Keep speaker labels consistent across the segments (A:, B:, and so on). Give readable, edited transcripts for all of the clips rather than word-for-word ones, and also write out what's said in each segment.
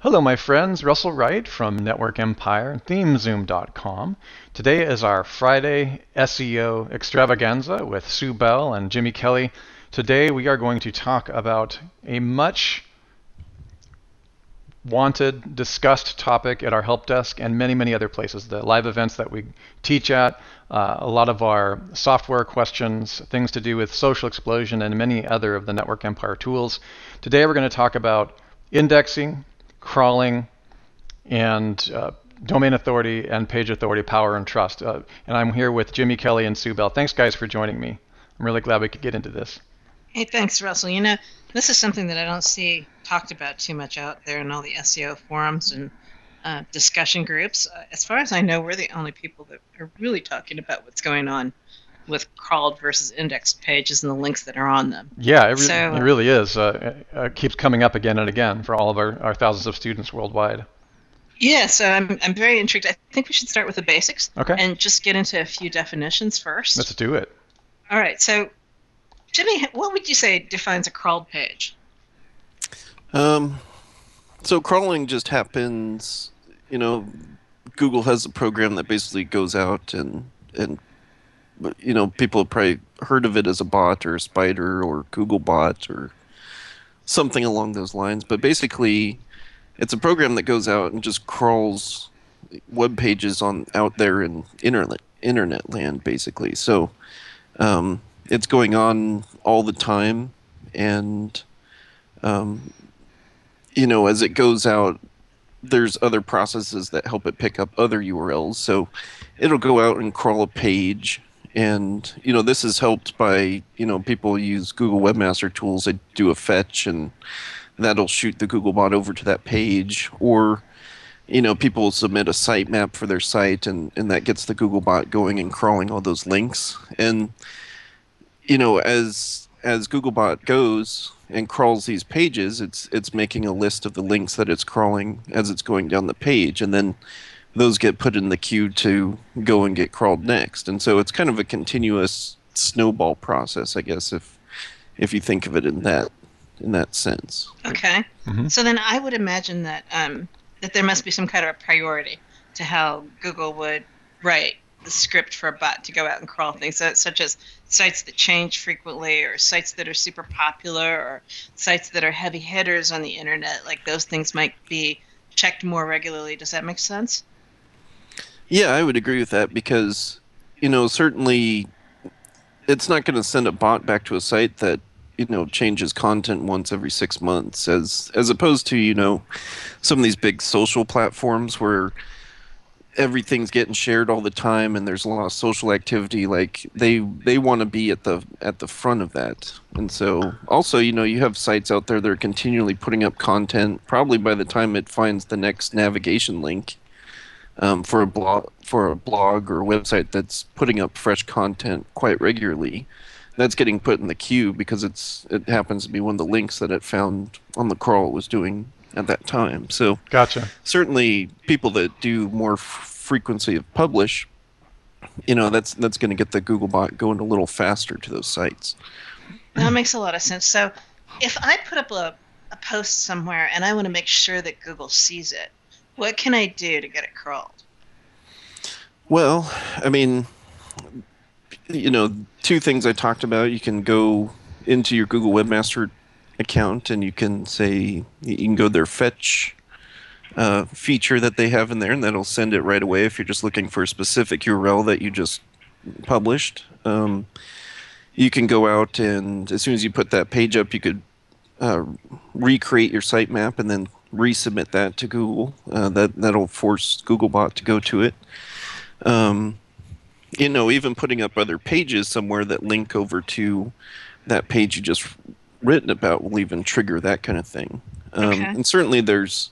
A: Hello, my friends. Russell Wright from Network Empire and ThemeZoom.com. Today is our Friday SEO extravaganza with Sue Bell and Jimmy Kelley. Today we are going to talk about a much wanted, discussed topic at our help desk and many, many other places. The live events that we teach at, a lot of our software questions, things to do with social explosion, and many other of the Network Empire tools. Today we're going to talk about indexing, crawling, and domain authority and page authority, power and trust. And I'm here with Jimmy Kelley and Sue Bell. Thanks, guys, for joining me. I'm really glad we could get into this.
B: Hey, thanks, Russell. This is something that I don't see talked about too much out there in all the SEO forums and discussion groups. As far as I know, we're the only people that are really talking about what's going on with crawled versus indexed pages and the links that are on them.
A: Yeah, it
B: So,
A: really is. It keeps coming up again and again for all of our thousands of students worldwide.
B: yeah, so I'm very intrigued. I think we should start with the basics
A: Okay,
B: and just get into a few definitions
A: let's
B: first.
A: do it.
B: All right, so Jimmy, what would you say defines a crawled page?
C: Um, so crawling just happens, you know, Google has a program that basically goes out and people have probably heard of it as a bot or a spider or Google bot or something along those lines. But basically, it's a program that goes out and just crawls web pages on out there in internet land, basically. So it's going on all the time, and um, as it goes out, there's other processes that help it pick up other URLs. So it'll go out and crawl a page. And, this is helped by, people use Google Webmaster Tools. They do a fetch, and that'll shoot the Googlebot over to that page. Or, people will submit a sitemap for their site, and that gets the Googlebot going and crawling all those links. And, as Googlebot goes and crawls these pages, it's making a list of the links that it's crawling as it's going down the page, and then those get put in the queue to go and get crawled next. And so it's kind of a continuous snowball process, I guess, if you think of it in that sense.
B: Okay.
A: Mm-hmm.
B: So then I would imagine that that there must be some kind of a priority to how Google would write the script for a bot to go out and crawl things, such as sites that change frequently, or sites that are super popular, or sites that are heavy hitters on the internet. Like those things might be checked more regularly. Does that make sense?
C: Yeah, I would agree with that because, certainly it's not going to send a bot back to a site that, changes content once every 6 months, as opposed to, some of these big social platforms where everything's getting shared all the time and there's a lot of social activity. Like they want to be at the front of that. And so also, you have sites out there that are continually putting up content. Probably by the time it finds the next navigation link, for a blog or a website that's putting up fresh content quite regularly, that's getting put in the queue because it happens to be one of the links that it found on the crawl it was doing at that time. So
A: Gotcha.
C: certainly people that do more frequency of publish, that's going to get the Googlebot going a little faster to those sites.
B: That makes a lot of sense. So if I put up a post somewhere and I want to make sure that Google sees it, what can I do to get it crawled?
C: Well, I mean, two things I talked about. You can go into your Google Webmaster account and you can go their fetch feature that they have in there, and that'll send it right away if you're just looking for a specific URL that you just published. You can go out, and as soon as you put that page up, you could recreate your sitemap and then resubmit that to Google. That'll force Googlebot to go to it. Even putting up other pages somewhere that link over to that page you just written about will even trigger that kind of thing.
B: Okay.
C: And certainly there's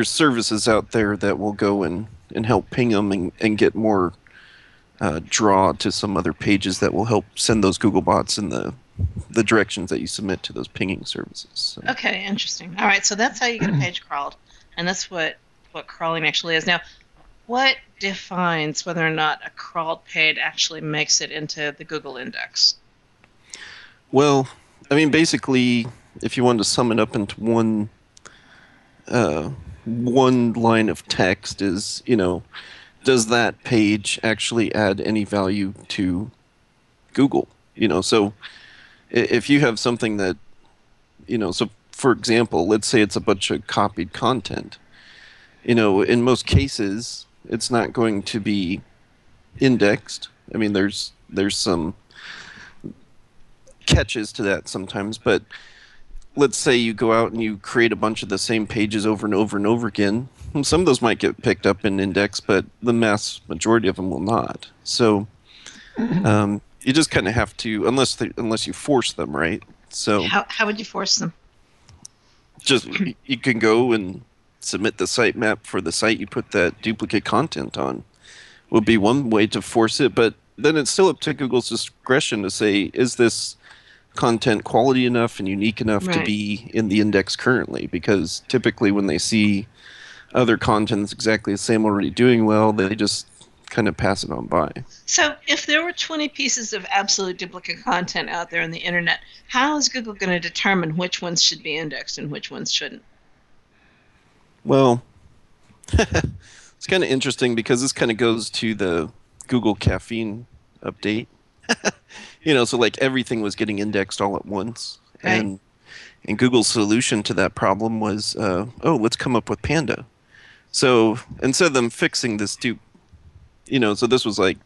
C: services out there that will go and help ping them and get more draw to some other pages that will help send those Googlebots in the directions that you submit to those pinging services. So.
B: Okay, interesting. All right, so that's how you get a page crawled, and that's what crawling actually is. Now, what defines whether or not a crawled page actually makes it into the Google index?
C: Well, I mean, basically, if you wanted to sum it up into one one line of text is, does that page actually add any value to Google? So if you have something that, so for example, let's say it's a bunch of copied content, in most cases, it's not going to be indexed. I mean, there's some catches to that sometimes, but let's say you go out and you create a bunch of the same pages over and over and over again. Some of those might get picked up in index, but the mass majority of them will not. So you just kind of have to, unless you force them, right? So
B: How would you force them?
C: just you can go and submit the sitemap for the site you put that duplicate content on. Would be one way to force it, but then it's still up to Google's discretion to say, is this content quality enough and unique enough to
B: Right.
C: be in the index currently? Because typically when they see other content that's exactly the same already doing well, they just kind of pass it on by.
B: So if there were 20 pieces of absolute duplicate content out there on the internet, how is Google going to determine which ones should be indexed and which ones shouldn't?
C: Well, it's kind of interesting because this kind of goes to the Google caffeine update. So like everything was getting indexed all at once.
B: Right.
C: And Google's solution to that problem was, let's come up with Panda. So instead of them fixing this dupe, so this was like,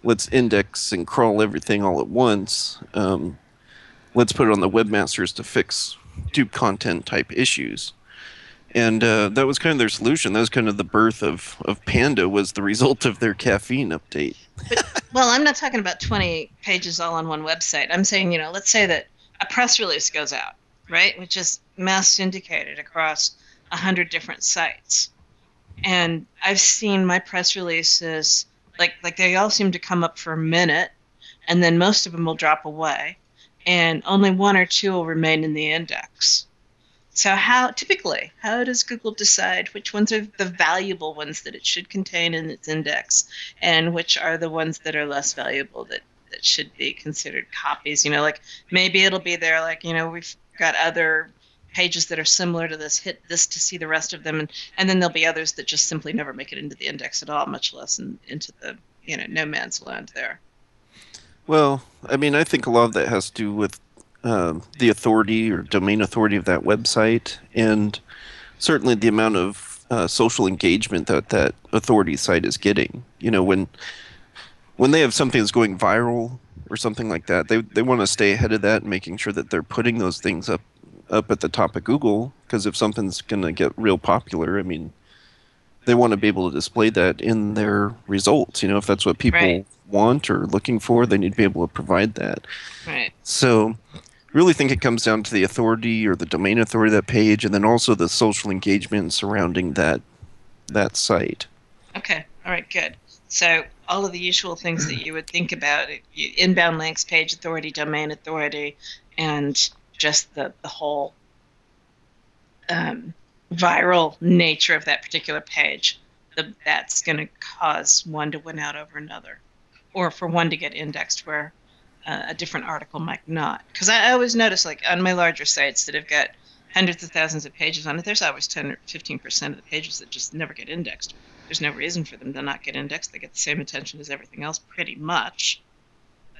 C: let's index and crawl everything all at once. Let's put it on the webmasters to fix dupe content type issues. And that was kind of their solution. That was kind of the birth of Panda, was the result of their caffeine update.
B: Well, I'm not talking about 20 pages all on one website. I'm saying, let's say that a press release goes out, right, which is mass syndicated across 100 different sites. And I've seen my press releases, like they all seem to come up for a minute, and then most of them will drop away, and only one or two will remain in the index. So how does Google decide which ones are the valuable ones that it should contain in its index, and which are the ones that are less valuable that should be considered copies? Like maybe it'll be there, like, we've got other pages that are similar to this, hit this to see the rest of them, and then there'll be others that just simply never make it into the index at all, much less into the no man's land there.
C: Well, I mean, I think a lot of that has to do with the authority or domain authority of that website, and certainly the amount of social engagement that authority site is getting. When they have something that's going viral or something like that, they want to stay ahead of that and making sure that they're putting those things up at the top of Google, because if something's going to get real popular, I mean, they want to be able to display that in their results. If that's what people
B: Right.
C: want or looking for, they need to be able to provide that.
B: Right.
C: So really think it comes down to the authority or the domain authority of that page, and then also the social engagement surrounding that site.
B: Okay. All right. Good. So all of the usual things that you would think about: inbound links, page authority, domain authority, and just the whole viral nature of that particular page. That's going to cause one to win out over another, or for one to get indexed where a different article might not. Because I always notice, like on my larger sites that have got hundreds of thousands of pages on it, there's always 10 or 15% of the pages that just never get indexed. There's no reason for them to not get indexed. They get the same attention as everything else pretty much,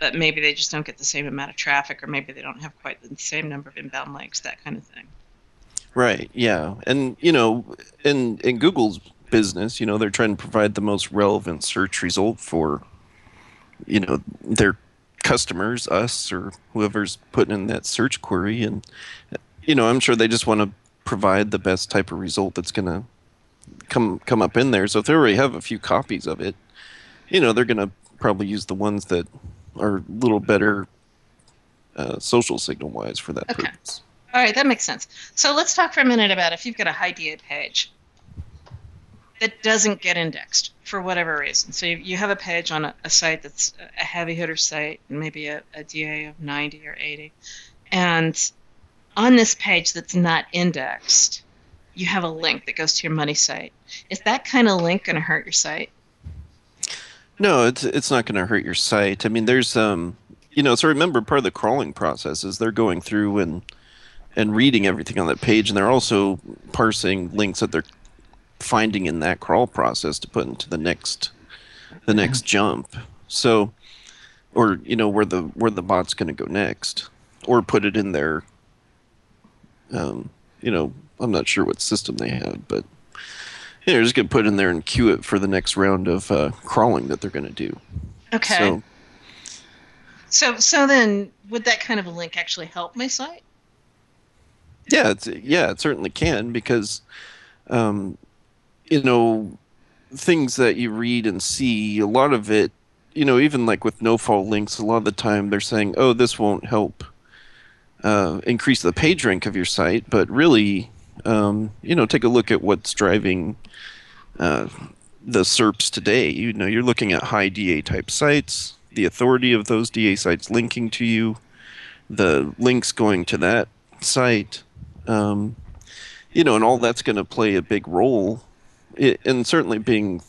B: but maybe they just don't get the same amount of traffic, or maybe they don't have quite the same number of inbound links, that kind of thing.
C: Right, yeah. And, in Google's business, they're trying to provide the most relevant search result for, their customers, us, or whoever's putting in that search query. And, I'm sure they just want to provide the best type of result that's going to come up in there. So if they already have a few copies of it, they're going to probably use the ones that are a little better social signal-wise for that purpose.
B: All right, that makes sense. So let's talk for a minute about if you've got a high DA page that doesn't get indexed for whatever reason. So you have a page on a site that's a heavy hitter site, maybe a DA of 90 or 80, and on this page that's not indexed, you have a link that goes to your money site. Is that kind of link going to hurt your site?
C: No, it's not going to hurt your site. I mean, there's so remember, part of the crawling process is they're going through and and reading everything on that page, and they're also parsing links that they're finding in that crawl process to put into the next jump. So, or where the bot's going to go next, or put it in their, I'm not sure what system they had, but they're just going to put it in there and queue it for the next round of crawling that they're going to do.
B: Okay. So then, would that kind of a link actually help my site?
C: Yeah, it certainly can, because things that you read and see, a lot of it, even like with no-fault links, a lot of the time they're saying, oh, this won't help increase the page rank of your site, but really, take a look at what's driving the SERPs today. You're looking at high DA type sites, the authority of those DA sites linking to you, the links going to that site, and all that's going to play a big role, and certainly being,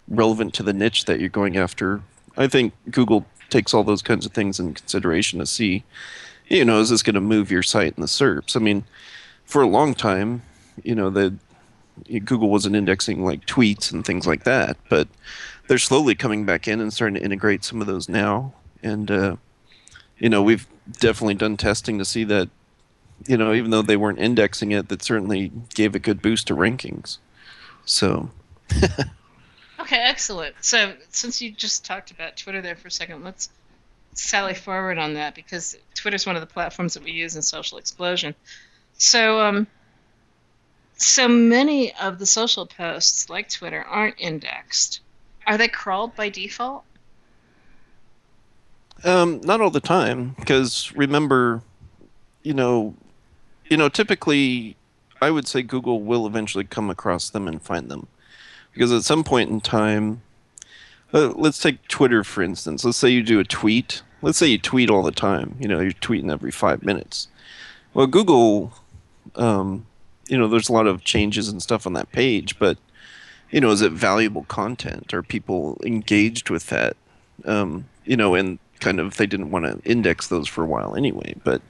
C: relevant to the niche that you're going after. I think Google takes all those kinds of things in consideration to see, is this going to move your site in the SERPs? I mean, for a long time, Google wasn't indexing like tweets and things like that, but they're slowly coming back in and starting to integrate some of those now. And, we've definitely done testing to see that, even though they weren't indexing it, that certainly gave a good boost to rankings. So.
B: Okay, excellent. So since you just talked about Twitter there for a second, let's sally forward on that, because Twitter's one of the platforms that we use in Social Explosion. So so many of the social posts, like Twitter, aren't indexed. Are they crawled by default?
C: Not all the time, because remember, typically, I would say Google will eventually come across them and find them, because at some point in time, let's take Twitter for instance. Let's say you do a tweet. Let's say you tweet all the time. You're tweeting every 5 minutes. Well, Google, there's a lot of changes and stuff on that page, but is it valuable content? Are people engaged with that? And kind of they didn't want to index those for a while anyway, but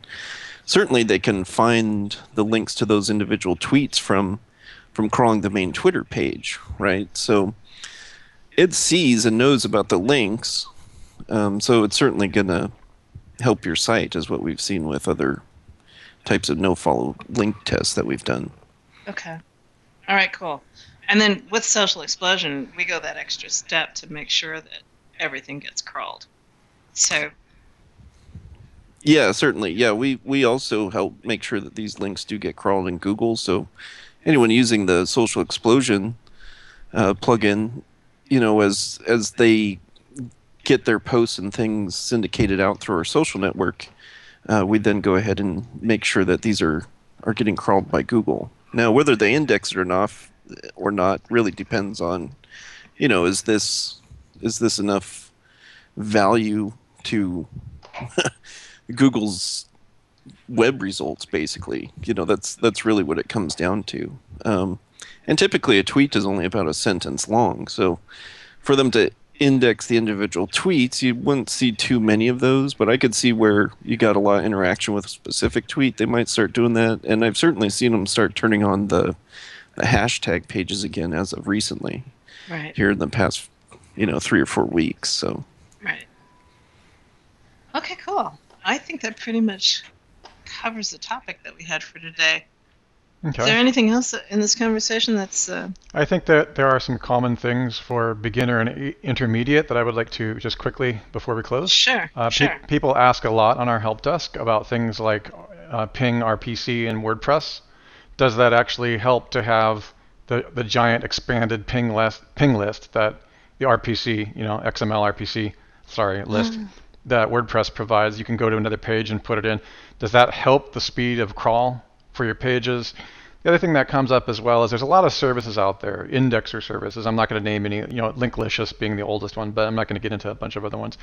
C: certainly they can find the links to those individual tweets from crawling the main Twitter page, right? So it sees and knows about the links, so it's certainly going to help your site, is what we've seen with other types of no-follow link tests that we've done.
B: Okay. All right, cool. And then with Social Explosion, we go that extra step to make sure that everything gets crawled. So.
C: Yeah, certainly. Yeah, we also help make sure that these links do get crawled in Google. So anyone using the Social Explosion plugin, as they get their posts and things syndicated out through our social network, we then go ahead and make sure that these are getting crawled by Google. Now, whether they index it or not really depends on, is this enough value to Google's web results, basically. That's really what it comes down to. And typically a tweet is only about a sentence long, so for them to index the individual tweets, you wouldn't see too many of those, but I could see where you got a lot of interaction with a specific tweet, they might start doing that, and I've certainly seen them start turning on the hashtag pages again as of recently.
B: Right.
C: Here in the past, 3 or 4 weeks. So.
B: Right. Okay, cool. I think that pretty much covers the topic that we had for today.
A: Okay.
B: Is there anything else in this conversation that's...
A: I think that there are some common things for beginner and intermediate that I would like to just quickly, before we close.
B: Sure, sure.
A: People ask a lot on our help desk about things like ping RPC and WordPress. Does that actually help to have the giant expanded ping list that the RPC, XML RPC, list that WordPress provides? You can go to another page and put it in. Does that help the speed of crawl for your pages? The other thing that comes up as well is there's a lot of services out there, indexer services. I'm not going to name any, Linklicious being the oldest one, but I'm not going to get into a bunch of other ones.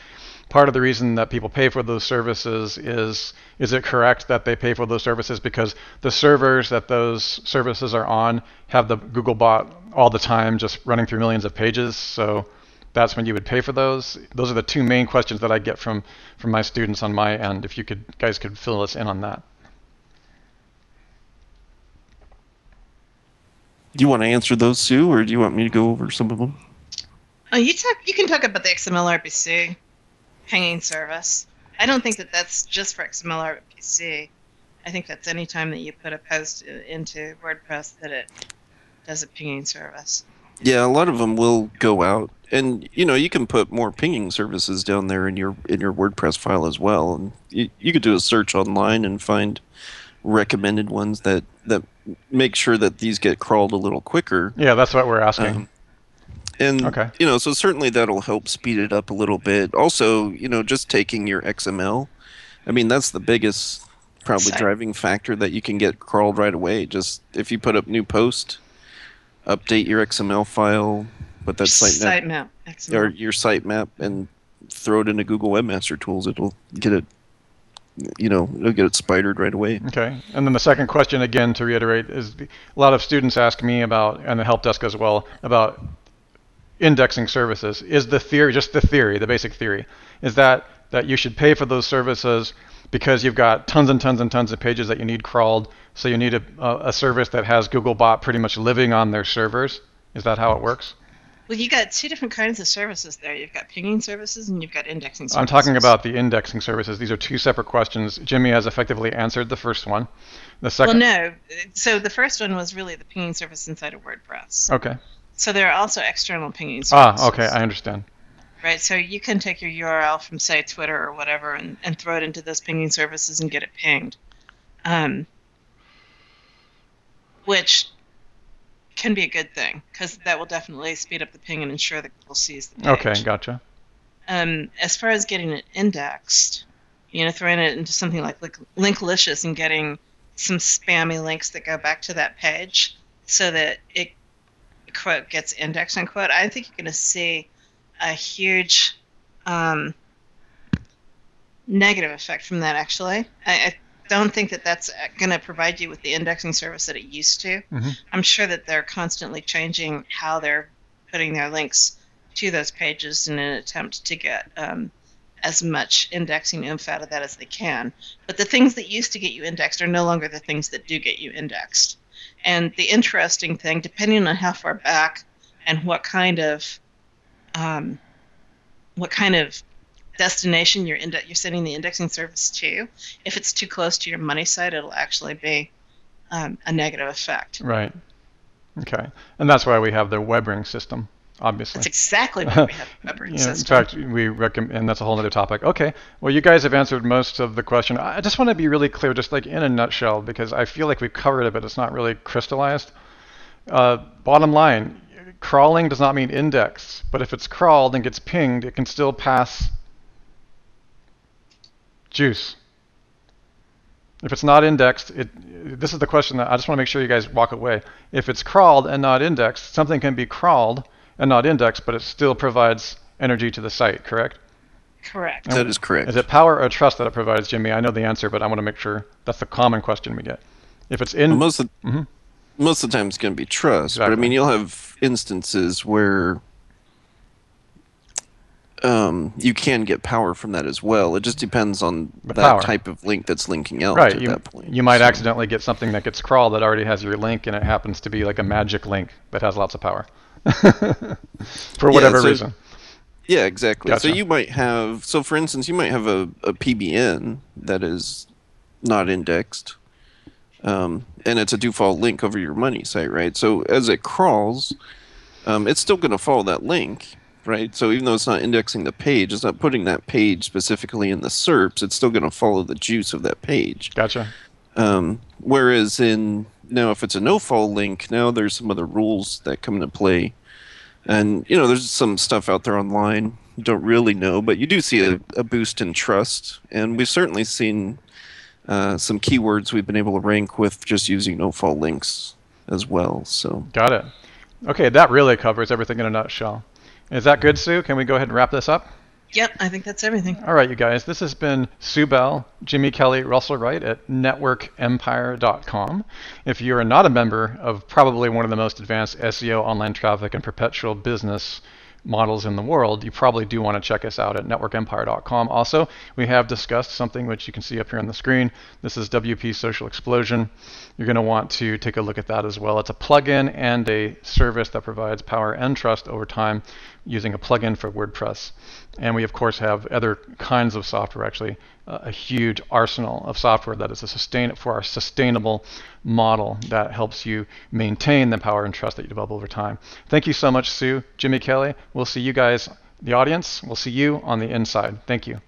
A: Part of the reason that people pay for those services is it correct that they pay for those services because the servers that those services are on have the Googlebot all the time just running through millions of pages? So that's when you would pay for those. Those are the two main questions that I get from my students on my end. If you guys could fill us in on that.
C: Do you want to answer those, Sue, or do you want me to go over some of them?
B: You can talk about the XML RPC pinging service. I don't think that that's just for XML RPC. I think that's any time that you put a post into WordPress that it does a pinging service.
C: Yeah, a lot of them will go out, and you can put more pinging services down there in your WordPress file as well. And you could do a search online and find recommended ones that make sure that these get crawled a little quicker.
A: Yeah, that's what we're asking.
C: And
A: okay.
C: So certainly that'll help speed it up a little bit. Also, just taking your XML, I mean, that's the biggest probably driving factor that you can get crawled right away. Just if you put up new post, update your XML file, put that sitemap or your sitemap, and throw it into Google Webmaster Tools. It'll get it. It'll get it spidered right away.
A: Okay. And then the second question, again, to reiterate, is a lot of students ask me about, and the help desk as well, about indexing services. Is the theory, just the theory, the basic theory, is that you should pay for those services because you've got tons and tons and tons of pages that you need crawled, so you need a service that has Googlebot pretty much living on their servers? Is that how it works?
B: Well, you got two different kinds of services there. You've got pinging services and you've got indexing services.
A: I'm talking about the indexing services. These are two separate questions. Jimmy has effectively answered the first one. The second.
B: Well, no. So the first one was really the pinging service inside of WordPress.
A: Okay.
B: So there are also external pinging services.
A: Okay, I understand.
B: Right, so you can take your URL from, say, Twitter or whatever and throw it into those pinging services and get it pinged. Which can be a good thing, because that will definitely speed up the ping and ensure that Google sees the page.
A: Okay, gotcha.
B: As far as getting it indexed, throwing it into something like Linklicious and getting some spammy links that go back to that page so that it, quote, gets indexed, unquote, I think you're going to see a huge negative effect from that, actually. I don't think that that's going to provide you with the indexing service that it used to.
A: Mm-hmm.
B: I'm sure that they're constantly changing how they're putting their links to those pages in an attempt to get as much indexing info out of that as they can. But the things that used to get you indexed are no longer the things that do get you indexed. And the interesting thing, depending on how far back and what kind of destination you're sending the indexing service to, if it's too close to your money site, it'll actually be a negative effect.
A: Right. Okay. And that's why we have the WebRing system, obviously.
B: That's exactly why we have the WebRing system.
A: In fact, we recommend, and that's a whole other topic. Okay. Well, you guys have answered most of the question. I just want to be really clear, just like in a nutshell, because I feel like we've covered it, but it's not really crystallized. Bottom line, crawling does not mean index, but if it's crawled and gets pinged, it can still pass juice. If it's not indexed, this is the question that I just want to make sure you guys walk away. If it's crawled and not indexed, something can be crawled and not indexed, but it still provides energy to the site, correct?
B: Correct.
C: That is correct.
A: Is it power or trust that it provides, Jimmy? I know the answer, but I want to make sure that's the common question we get. If it's in...
C: Most of the time it's going to be trust,
A: exactly.
C: But I mean, you'll have instances where you can get power from that as well. It just depends on that type of link that's linking out at that point.
A: You might accidentally get something that gets crawled that already has your link, and it happens to be like a magic link that has lots of power for whatever reason.
C: Yeah, exactly.
A: Gotcha.
C: So you might have, for instance, you might have a PBN that is not indexed, and it's a default link over your money site, right? So as it crawls, it's still going to follow that link, right? So even though it's not indexing the page, it's not putting that page specifically in the SERPs, it's still going to follow the juice of that page.
A: Gotcha.
C: Whereas now if it's a no-fall link, now there's some other rules that come into play. And, there's some stuff out there online you don't really know, but you do see a boost in trust. And we've certainly seen some keywords we've been able to rank with just using no-fall links as well. So
A: got it. Okay, that really covers everything in a nutshell. Is that good, Sue? Can we go ahead and wrap this up?
B: Yep, I think that's everything.
A: All right, you guys. This has been Sue Bell, Jimmy Kelley, Russell Wright at networkempire.com. If you're not a member of probably one of the most advanced SEO, online traffic, and perpetual business models in the world, you probably do want to check us out at networkempire.com. Also, we have discussed something which you can see up here on the screen. This is WP Social Explosion. You're going to want to take a look at that as well. It's a plugin and a service that provides power and trust over time using a plugin for WordPress. And we, of course, have other kinds of software, actually, a huge arsenal of software that is for our sustainable model that helps you maintain the power and trust that you develop over time. Thank you so much, Sue, Jimmy Kelley. We'll see you guys, the audience. We'll see you on the inside. Thank you.